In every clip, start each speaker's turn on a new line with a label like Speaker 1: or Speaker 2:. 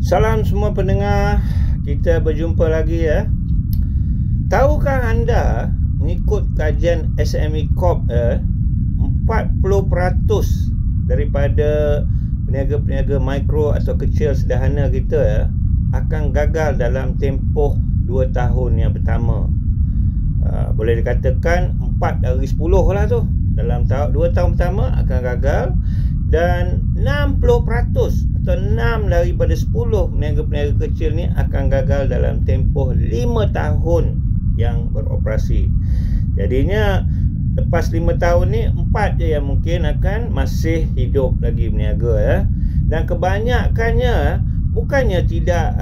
Speaker 1: Salam semua pendengar, kita berjumpa lagi ya. Tahukah anda, mengikut kajian SME Corp 40% daripada peniaga-peniaga mikro atau kecil sederhana kita akan gagal dalam tempoh 2 tahun yang pertama. Boleh dikatakan 4 dari 10 lah tu. Dalam 2 tahun pertama akan gagal, dan 60% atau 6 daripada 10 peniaga-peniaga kecil ni akan gagal dalam tempoh 5 tahun yang beroperasi. Jadinya lepas 5 tahun ni 4 je yang mungkin akan masih hidup lagi berniaga Dan kebanyakannya bukannya tidak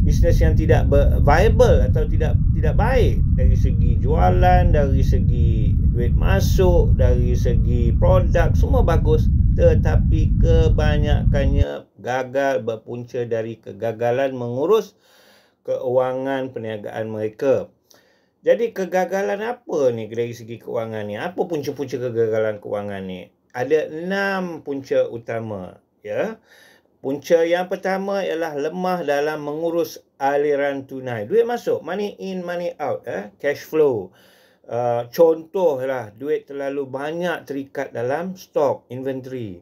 Speaker 1: bisnes yang tidak viable atau tidak baik dari segi jualan, dari segi duit masuk, dari segi produk, semua bagus, tetapi kebanyakannya gagal berpunca dari kegagalan mengurus keuangan perniagaan mereka. Jadi kegagalan apa ni dari segi keuangan ni? Apa punca-punca kegagalan keuangan ni? Ada 6 punca utama ya. Punca yang pertama ialah lemah dalam mengurus aliran tunai. Duit masuk, money in, money out, cash flow. Contohlah, duit terlalu banyak terikat dalam stok, inventory.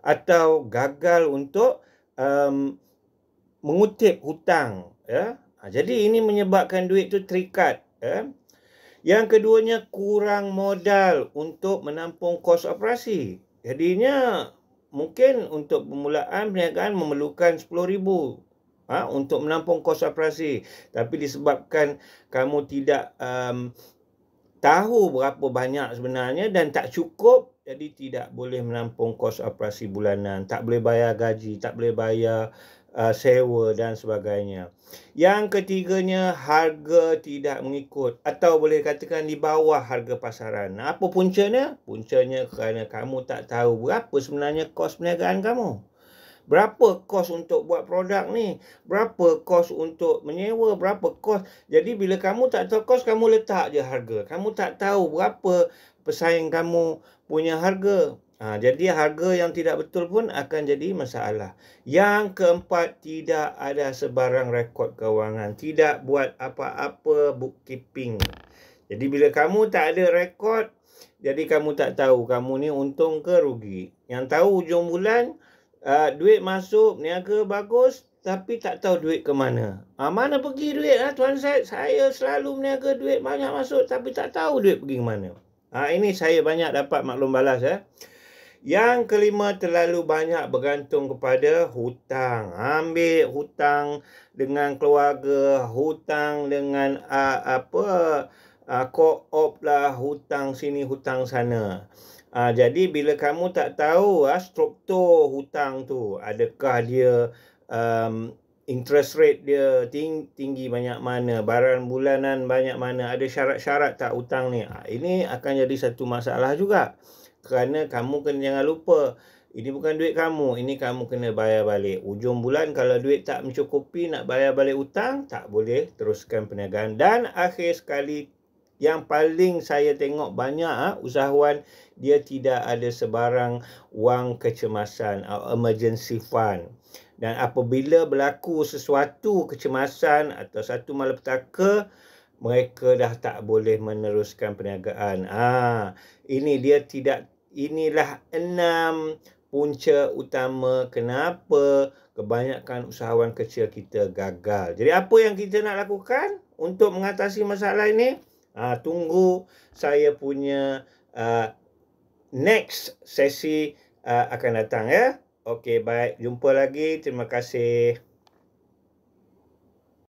Speaker 1: Atau gagal untuk mengutip hutang. Jadi ini menyebabkan duit tu terikat. Yang keduanya, kurang modal untuk menampung kos operasi. Jadinya mungkin untuk permulaan perniagaan memerlukan RM10,000 untuk menampung kos operasi. Tapi disebabkan kamu tidak tahu berapa banyak sebenarnya dan tak cukup, jadi tidak boleh menampung kos operasi bulanan. Tak boleh bayar gaji, tak boleh bayar sewa dan sebagainya. Yang ketiganya, harga tidak mengikut atau boleh katakan di bawah harga pasaran. Apa puncanya? Puncanya kerana kamu tak tahu berapa sebenarnya kos perniagaan kamu. Berapa kos untuk buat produk ni? Berapa kos untuk menyewa? Berapa kos? Jadi bila kamu tak tahu kos, kamu letak je harga. Kamu tak tahu berapa pesaing kamu punya harga. Jadi harga yang tidak betul pun akan jadi masalah. Yang keempat, tidak ada sebarang rekod kewangan. Tidak buat apa-apa bookkeeping. Jadi bila kamu tak ada rekod, jadi kamu tak tahu kamu ni untung ke rugi. Yang tahu hujung bulan, duit masuk, niaga bagus, tapi tak tahu duit ke mana. Mana pergi duit Tuan Syed? Saya selalu meniaga, duit banyak masuk, tapi tak tahu duit pergi ke mana. Ini saya banyak dapat maklum balas Yang kelima, terlalu banyak bergantung kepada hutang. Ambil hutang dengan keluarga, hutang dengan co-op lah, hutang sini, hutang sana. Jadi bila kamu tak tahu struktur hutang tu, adakah dia interest rate dia tinggi banyak mana, bayaran bulanan banyak mana, ada syarat-syarat tak hutang ni. Ini akan jadi satu masalah juga. Kerana kamu jangan lupa, ini bukan duit kamu, ini kamu kena bayar balik. Ujung bulan kalau duit tak mencukupi nak bayar balik hutang, tak boleh teruskan perniagaan. Dan akhir sekali, yang paling saya tengok banyak usahawan, dia tidak ada sebarang wang kecemasan atau emergency fund. Dan apabila berlaku sesuatu kecemasan atau satu malapetaka, mereka dah tak boleh meneruskan perniagaan. Inilah 6 punca utama kenapa kebanyakan usahawan kecil kita gagal. Jadi apa yang kita nak lakukan untuk mengatasi masalah ini? Tunggu saya punya next sesi akan datang Okey, baik. Jumpa lagi. Terima kasih.